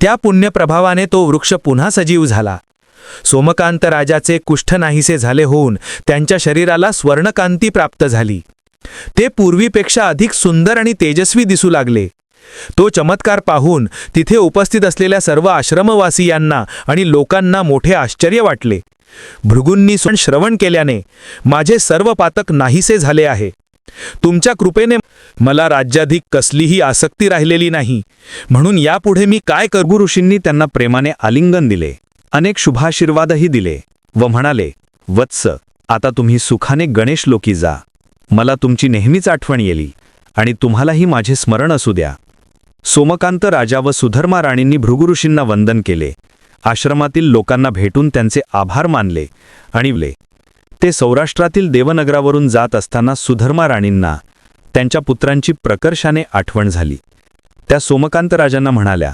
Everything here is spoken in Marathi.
त्या पुण्यप्रभावाने तो वृक्ष पुन्हा सजीव झाला. सोमकांत राजाचे कुष्ठ नाहीसे झाले होऊन त्यांच्या शरीराला स्वर्णकांती प्राप्त झाली. ते पूर्वीपेक्षा अधिक सुंदर आणि तेजस्वी दिसू लागले. तो चमत्कार पाहून तिथे उपस्थित असलेल्या सर्व आश्रमवासियांना आणि लोकांना मोठे आश्चर्य वाटले. भृगूंनी श्रवण केल्याने माझे सर्व पातक नाहीसे झाले आहे. तुमच्या कृपेने मला राज्याधिक कसलीही आसक्ती राहिलेली नाही, म्हणून यापुढे मी काय करू. ऋषींनी त्यांना प्रेमाने आलिंगन दिले, अनेक शुभाशीर्वादही दिले व म्हणाले, वत्स, आता तुम्ही सुखाने गणेश लोकी जा. मला तुमची नेहमीच आठवण येईल आणि तुम्हालाही माझे स्मरण असू द्या. सोमकांत राजा व सुधर्मा राणींनी भृगु ऋषींना वंदन केले. आश्रमातील लोकांना भेटून त्यांचे आभार मानले आणि ते सौराष्ट्रातील देवनगरावरून जात असताना सुधर्मा राणींना त्यांच्या पुत्रांची प्रकर्षाने आठवण झाली. त्या सोमकांत राजांना म्हणाल्या,